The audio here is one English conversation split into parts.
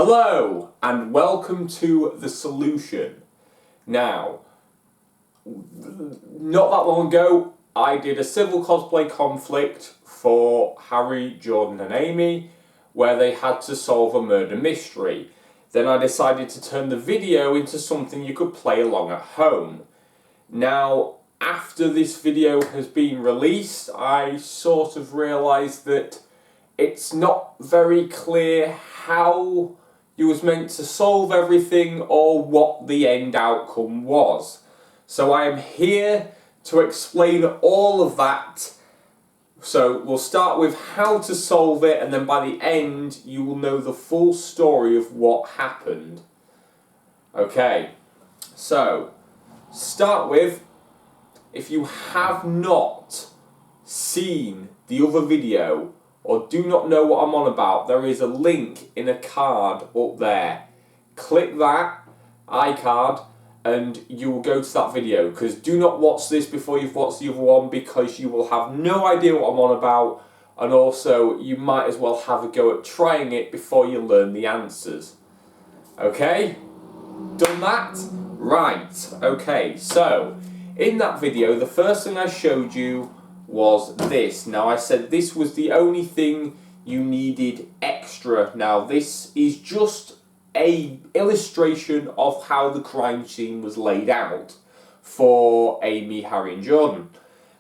Hello and welcome to The Solution. Now, not that long ago, I did a civil cosplay conflict for Harry, Jordan and Amy, where they had to solve a murder mystery. Then I decided to turn the video into something you could play along at home. Now, after this video has been released, I sort of realised that it's not very clear how you was meant to solve everything or what the end outcome was. So I am here to explain all of that. So we'll start with how to solve it, and then by the end you will know the full story of what happened. Okay, so start with, if you have not seen the other video or do not know what I'm on about, there is a link in a card up there. Click that iCard and you will go to that video, because do not watch this before you've watched the other one, because you will have no idea what I'm on about, and also you might as well have a go at trying it before you learn the answers. Okay? Done that? Right, okay, so in that video the first thing I showed you was this. Now I said this was the only thing you needed extra. Now this is just a illustration of how the crime scene was laid out for Amy, Harry and Jordan.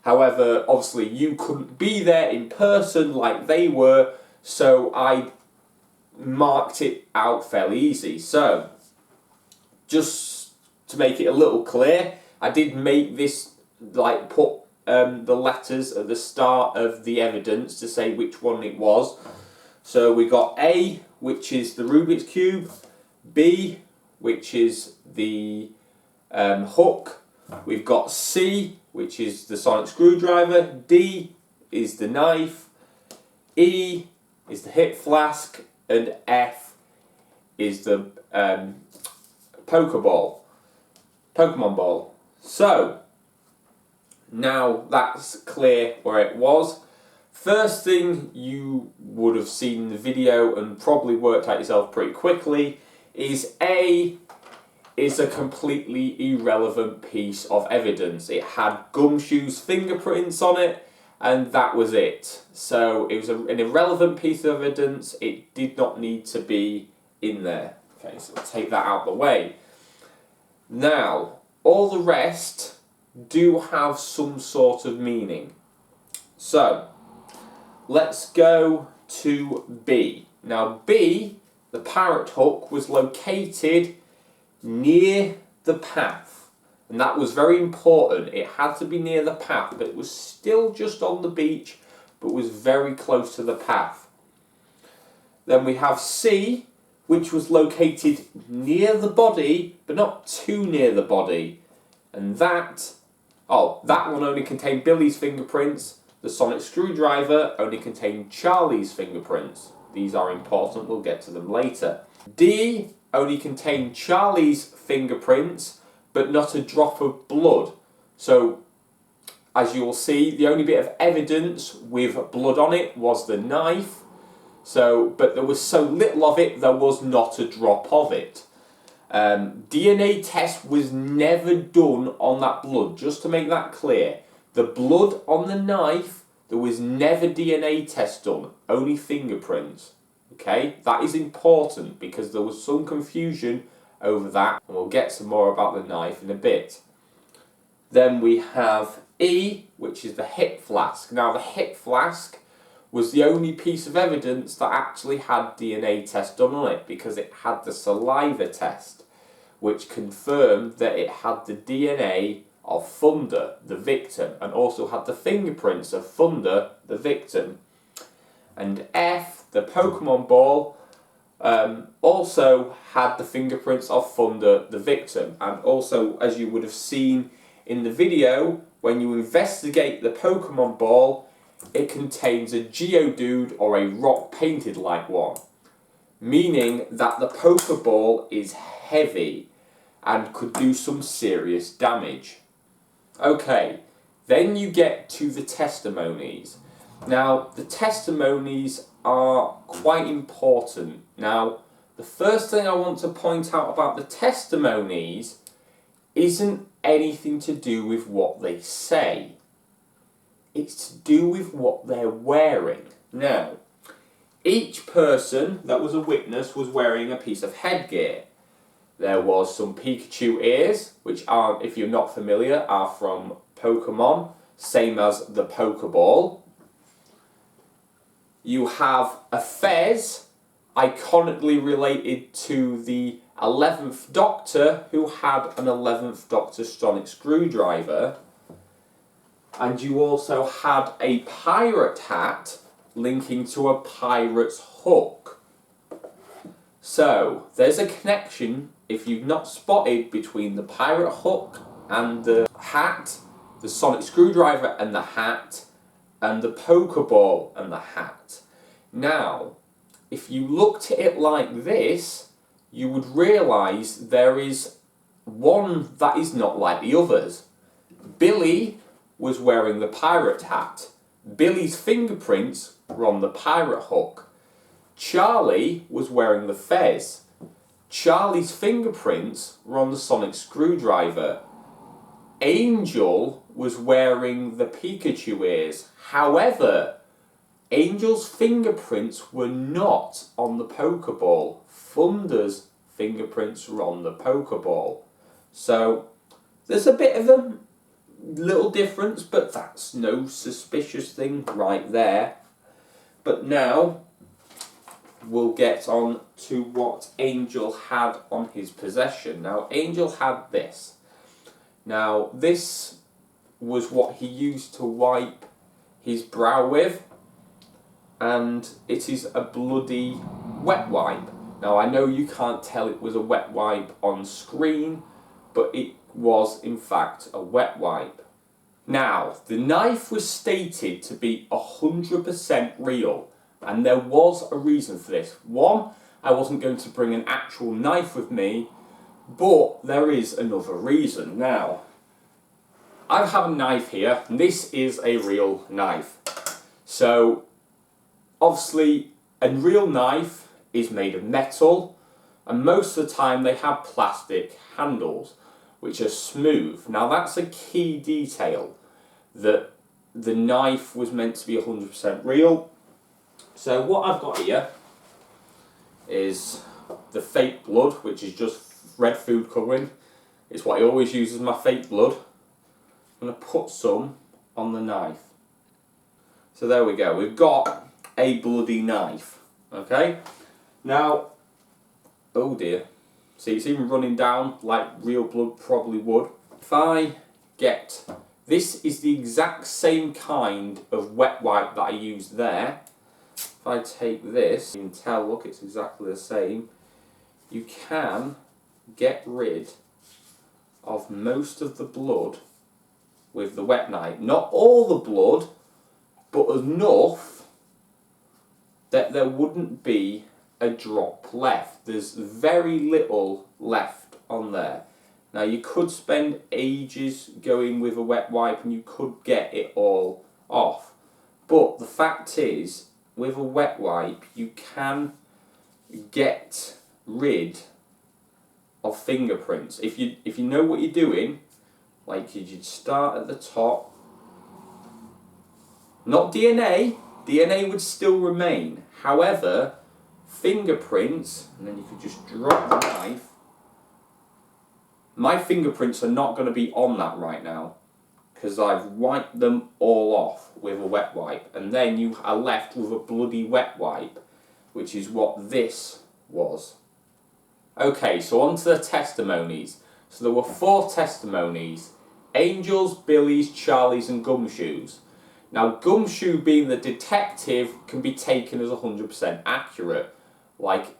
However, obviously you couldn't be there in person like they were, so I marked it out fairly easy. So, just to make it a little clear, I did make this, like, put the letters at the start of the evidence to say which one it was. So we got A, which is the Rubik's Cube, B, which is the hook, we've got C, which is the sonic screwdriver, D is the knife, E is the hip flask, and F is the Pokemon ball. So, now that's clear where it was. First thing you would have seen in the video and probably worked out yourself pretty quickly is A is a completely irrelevant piece of evidence. It had Gumshoe's fingerprints on it and that was it. So it was an irrelevant piece of evidence. It did not need to be in there. Okay, so we'll take that out of the way. Now, all the rest do have some sort of meaning. So, let's go to B. Now B, the parrot hook, was located near the path. And that was very important. It had to be near the path, but it was still just on the beach, but was very close to the path. Then we have C, which was located near the body, but not too near the body. And that one only contained Billy's fingerprints. The sonic screwdriver only contained Charlie's fingerprints. These are important, we'll get to them later. D only contained Charlie's fingerprints, but not a drop of blood. So, as you will see, the only bit of evidence with blood on it was the knife. So, but there was so little of it, there was not a drop of it. DNA test was never done on that blood, just to make that clear. The blood on the knife, there was never DNA test done, only fingerprints. Okay, that is important because there was some confusion over that, and we'll get some more about the knife in a bit. Then we have E, which is the hip flask. Now the hip flask was the only piece of evidence that actually had DNA test done on it, because it had the saliva test, which confirmed that it had the DNA of Thunder, the victim, and also had the fingerprints of Thunder, the victim. And F, the Pokemon ball, also had the fingerprints of Thunder, the victim. And also, as you would have seen in the video, when you investigate the Pokemon ball, it contains a Geodude or a rock painted like one, meaning that the Pokeball is heavy and could do some serious damage. Okay, then you get to the testimonies. Now, the testimonies are quite important. Now, the first thing I want to point out about the testimonies isn't anything to do with what they say. It's to do with what they're wearing. Now, each person that was a witness was wearing a piece of headgear. There was some Pikachu ears, which are, if you're not familiar, are from Pokemon, same as the Pokeball. You have a fez, iconically related to the 11th Doctor, who had an 11th Doctor sonic screwdriver. And you also had a pirate hat linking to a pirate's hook. So, there's a connection, if you've not spotted, between the pirate hook and the hat, the sonic screwdriver and the hat, and the Pokeball and the hat. Now, if you looked at it like this, you would realise there is one that is not like the others. Billy was wearing the pirate hat. Billy's fingerprints were on the pirate hook. Charlie was wearing the fez. Charlie's fingerprints were on the sonic screwdriver. Angel was wearing the Pikachu ears. However, Angel's fingerprints were not on the Pokeball. Thunder's fingerprints were on the Pokeball. So, there's a bit of a little difference, but that's no suspicious thing right there. But now, we'll get on to what Angel had on his possession. Now, Angel had this. Now, this was what he used to wipe his brow with, and it is a bloody wet wipe. Now, I know you can't tell it was a wet wipe on screen, but it was in fact a wet wipe. Now, the knife was stated to be 100% real, and there was a reason for this. One, I wasn't going to bring an actual knife with me, but there is another reason. Now, I have a knife here, and this is a real knife. So, obviously, a real knife is made of metal, and most of the time they have plastic handles, which are smooth. Now, that's a key detail, that the knife was meant to be 100% real. So what I've got here is the fake blood, which is just red food colouring. It's what I always use as my fake blood. I'm going to put some on the knife. So there we go, we've got a bloody knife. Okay? Now, oh dear. See, it's even running down like real blood probably would. If I get, this is the exact same kind of wet wipe that I used there. If I take this, you can tell, look, it's exactly the same. You can get rid of most of the blood with the wet knife. Not all the blood, but enough that there wouldn't be a drop left. There's very little left on there. Now, you could spend ages going with a wet wipe and you could get it all off. But the fact is, with a wet wipe, you can get rid of fingerprints. If you know what you're doing, like you'd start at the top. Not DNA. DNA would still remain. However, fingerprints, and then you could just drop the knife. My fingerprints are not going to be on that right now, because I've wiped them all off with a wet wipe, and then you are left with a bloody wet wipe, which is what this was. Okay, so on to the testimonies. So there were 4 testimonies: Angel's, Billy's, Charlie's and Gumshoe's. Now, Gumshoe, being the detective, can be taken as 100% accurate, like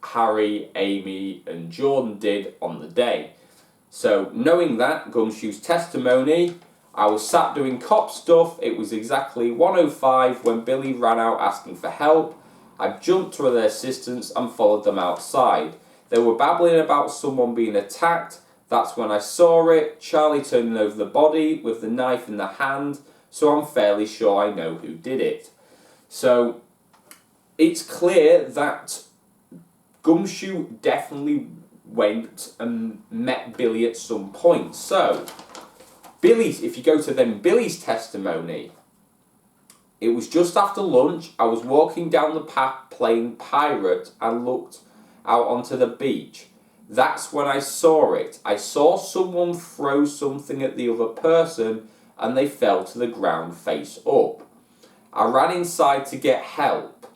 Harry, Amy and Jordan did on the day. So, knowing that, Gumshoe's testimony, I was sat doing cop stuff. It was exactly 1:05 when Billy ran out asking for help. I jumped to their assistance and followed them outside. They were babbling about someone being attacked. That's when I saw it. Charlie turning over the body with the knife in the hand. So I'm fairly sure I know who did it. So it's clear that Gumshoe definitely went and met Billy at some point. So, if you go to then Billy's testimony, it was just after lunch. I was walking down the path playing pirate and looked out onto the beach. That's when I saw it. I saw someone throw something at the other person and they fell to the ground face up. I ran inside to get help.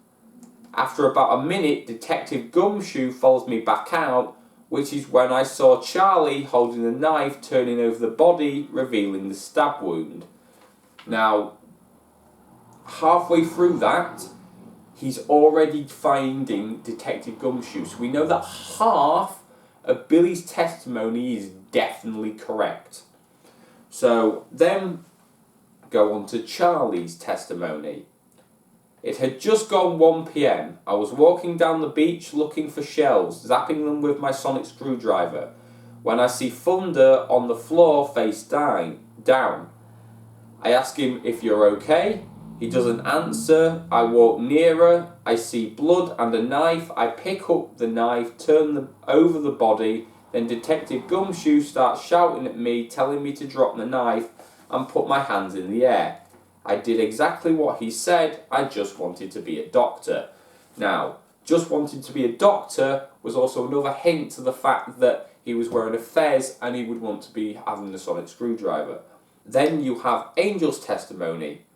After about a minute, Detective Gumshoe follows me back out, which is when I saw Charlie holding the knife turning over the body, revealing the stab wound. Now, halfway through that, he's already finding Detective Gumshoe. So we know that half of Billy's testimony is definitely correct. So then go on to Charlie's testimony. It had just gone 1 p.m. I was walking down the beach looking for shells, zapping them with my sonic screwdriver, when I see Thunder on the floor face down. I ask him if you're okay. He doesn't answer. I walk nearer. I see blood and a knife. I pick up the knife, turn over the body. Then Detective Gumshoe starts shouting at me, telling me to drop the knife and put my hands in the air. I did exactly what he said. I just wanted to be a doctor. Now, just wanted to be a doctor was also another hint to the fact that he was wearing a fez and he would want to be having the sonic screwdriver. Then you have Angel's testimony.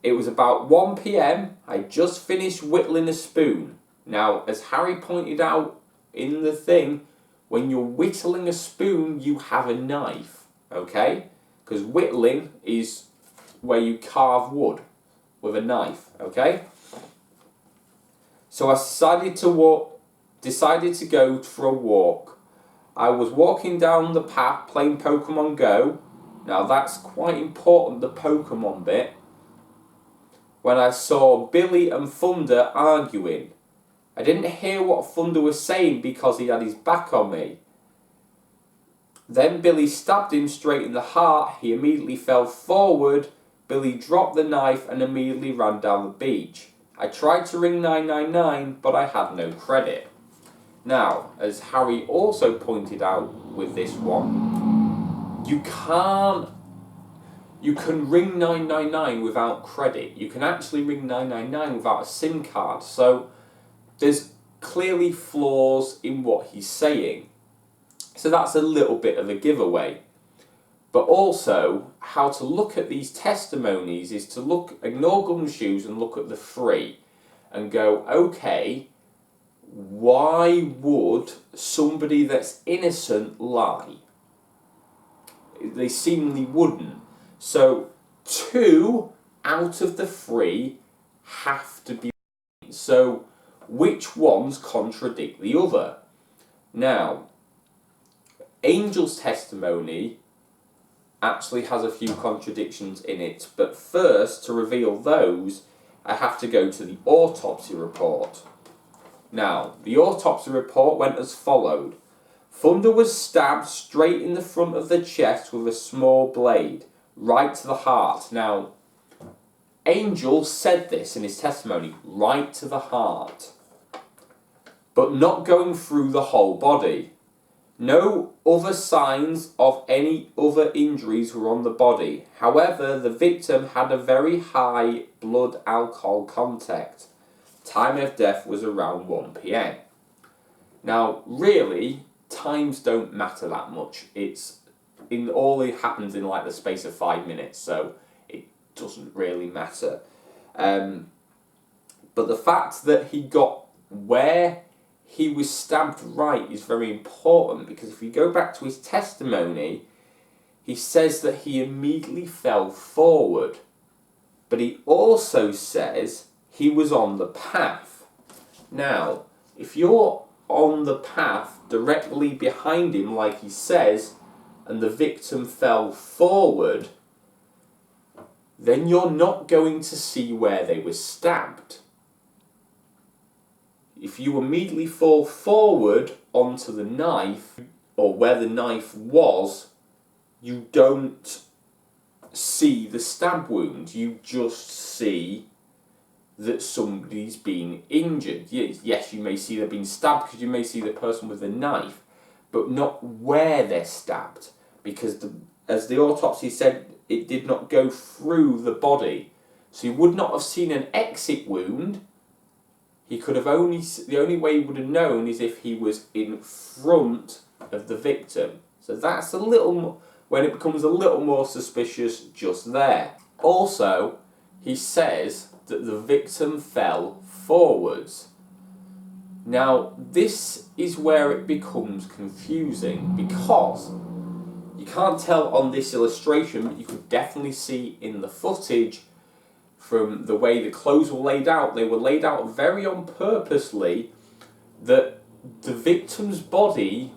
It was about 1 p.m. I just finished whittling a spoon. Now, as Harry pointed out in the thing, when you're whittling a spoon, you have a knife, okay? Because whittling is where you carve wood with a knife, okay? So I decided to go for a walk. I was walking down the path playing Pokemon Go. Now that's quite important, the Pokemon bit. When I saw Billy and Thunder arguing. I didn't hear what Thunder was saying because he had his back on me. Then Billy stabbed him straight in the heart. He immediately fell forward. Billy dropped the knife and immediately ran down the beach. I tried to ring 999, but I had no credit. Now, as Harry also pointed out with this one, you can ring 999 without credit. You can actually ring 999 without a SIM card. So there's clearly flaws in what he's saying. So that's a little bit of a giveaway. But also, how to look at these testimonies is to ignore Gumshoes and look at the three and go, okay, why would somebody that's innocent lie? They seemingly wouldn't. So 2 out of the 3 have to be. So which ones contradict the other? Now, Angel's testimony actually has a few contradictions in it, but first, to reveal those, I have to go to the autopsy report. Now, the autopsy report went as followed. Thunder was stabbed straight in the front of the chest with a small blade, right to the heart. Now, Angel said this in his testimony, right to the heart, but not going through the whole body. No other signs of any other injuries were on the body. However, the victim had a very high blood alcohol content. Time of death was around 1 p.m. Now, really, times don't matter that much. It happens in like the space of 5 minutes, so it doesn't really matter. But the fact that he got where he was stabbed right is very important, because if you go back to his testimony, he says that he immediately fell forward, but he also says he was on the path. Now, if you're on the path directly behind him, like he says, and the victim fell forward, then you're not going to see where they were stabbed. If you immediately fall forward onto the knife, or where the knife was, you don't see the stab wound. You just see that somebody's been injured. Yes, you may see they're being stabbed because you may see the person with a knife, but not where they're stabbed, because as the autopsy said, it did not go through the body. So you would not have seen an exit wound. He could have the only way he would have known is if he was in front of the victim. So that's a little more, when it becomes a little more suspicious just there. Also, he says that the victim fell forwards. Now, this is where it becomes confusing, because you can't tell on this illustration, but you could definitely see in the footage from the way the clothes were laid out. They were laid out very on purposely, that the victim's body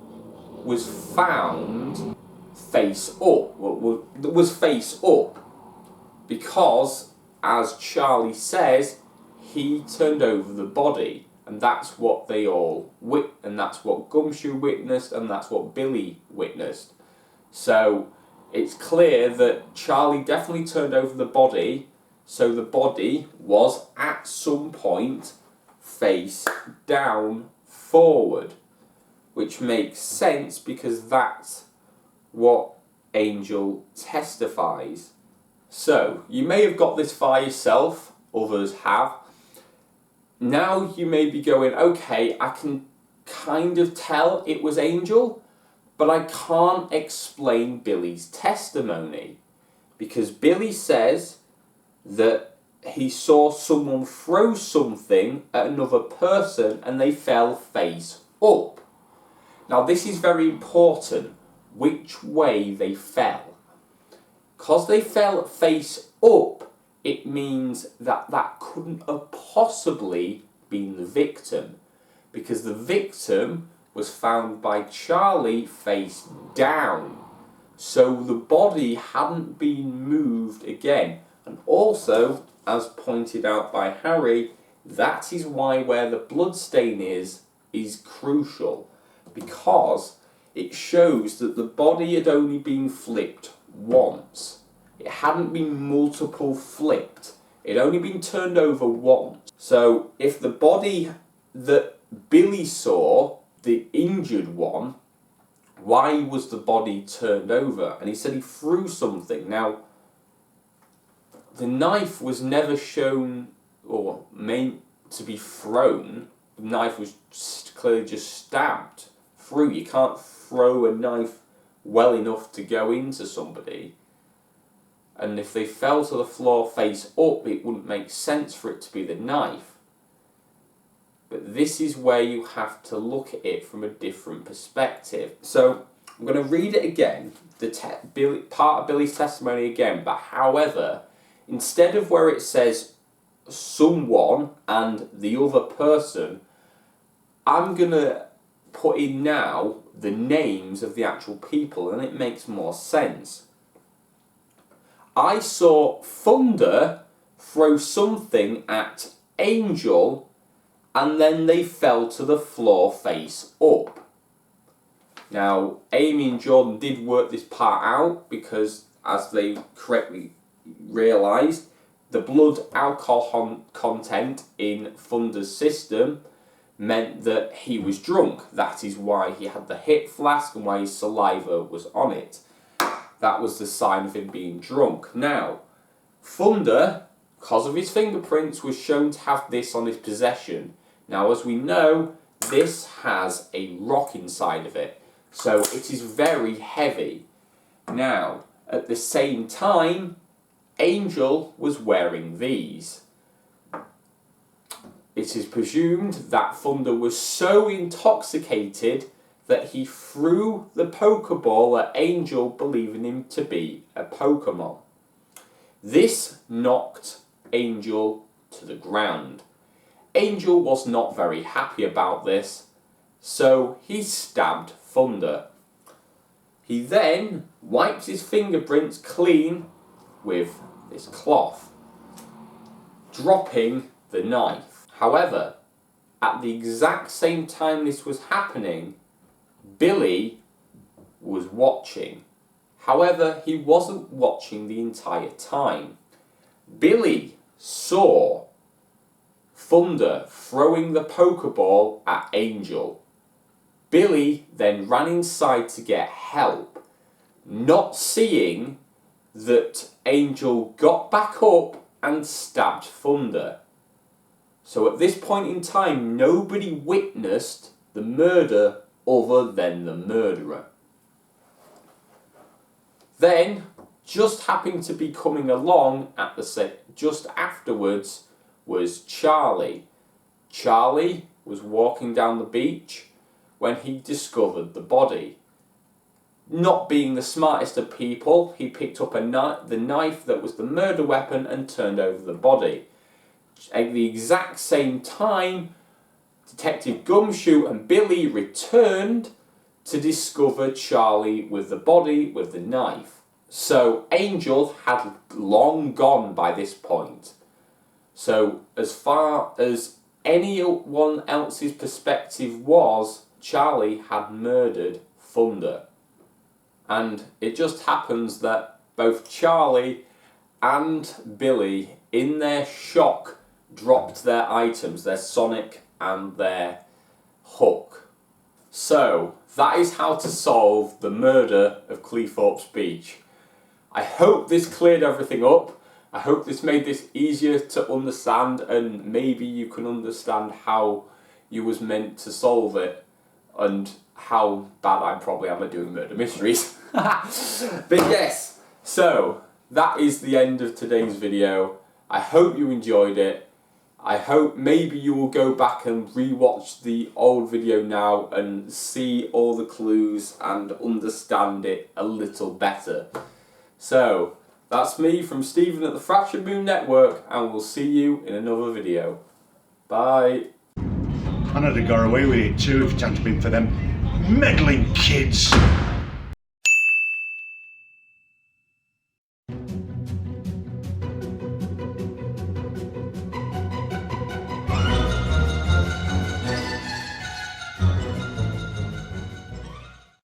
was found face up, was face up, because, as Charlie says, he turned over the body, and that's what they all and that's what Gumshoe witnessed, and that's what Billy witnessed. So it's clear that Charlie definitely turned over the body, so the body was at some point face down forward, which makes sense because that's what Angel testifies. So, you may have got this far yourself, others have. Now you may be going, okay, I can kind of tell it was Angel, but I can't explain Billy's testimony. Because Billy says that he saw someone throw something at another person and they fell face up. Now this is very important, which way they fell. Because they fell face up, it means that that couldn't have possibly been the victim, because the victim was found by Charlie face down. So the body hadn't been moved again. And also, as pointed out by Harry, that is why where the bloodstain is crucial, because it shows that the body had only been flipped once. It hadn't been multiple flipped. It had only been turned over once. So if the body that Billy saw, the injured one, why was the body turned over? And he said he threw something. Now, the knife was never shown or meant to be thrown. The knife was clearly just stabbed through. You can't throw a knife well enough to go into somebody. And if they fell to the floor face up, it wouldn't make sense for it to be the knife. But this is where you have to look at it from a different perspective. So I'm going to read it again, part of Billy's testimony again, but however, instead of where it says someone and the other person, I'm going to put in now the names of the actual people, and it makes more sense. I saw Thunder throw something at Angel, and then they fell to the floor face up. Now, Amy and Jordan did work this part out because, as they correctly realised, the blood alcohol content in Thunder's system meant that he was drunk. That is why he had the hip flask and why his saliva was on it. That was the sign of him being drunk. Now, Thunder, because of his fingerprints, was shown to have this on his possession. Now, as we know, this has a rock inside of it, so it is very heavy. Now, at the same time, Angel was wearing these. It is presumed that Thunder was so intoxicated that he threw the Pokeball at Angel, believing him to be a Pokemon. This knocked Angel to the ground. Angel was not very happy about this, so he stabbed Thunder. He then wiped his fingerprints clean with this cloth, dropping the knife. However, at the exact same time this was happening, Billy was watching. However, he wasn't watching the entire time. Billy saw thunder, throwing the Pokeball at Angel. Billy then ran inside to get help, not seeing that Angel got back up and stabbed Thunder. So at this point in time, nobody witnessed the murder other than the murderer. Then, just happened to be coming along at the just afterwards was Charlie. Charlie was walking down the beach when he discovered the body. Not being the smartest of people, he picked up the knife that was the murder weapon and turned over the body. At the exact same time, Detective Gumshoe and Billy returned to discover Charlie with the body with the knife. So Angel had long gone by this point. So as far as anyone else's perspective was, Charlie had murdered Thunder. And it just happens that both Charlie and Billy, in their shock, dropped their items, their Sonic and their Hook. So, that is how to solve the murder of Cleethorpes Beach. I hope this cleared everything up. I hope this made this easier to understand, and maybe you can understand how you was meant to solve it and how bad I probably am at doing murder mysteries. But yes, so that is the end of today's video. I hope you enjoyed it. I hope maybe you will go back and rewatch the old video now and see all the clues and understand it a little better. So, that's me from Stephen at the Fractured Moon Network, and we'll see you in another video. Bye. I know they'd go away with it too if it hadn't been for them meddling kids.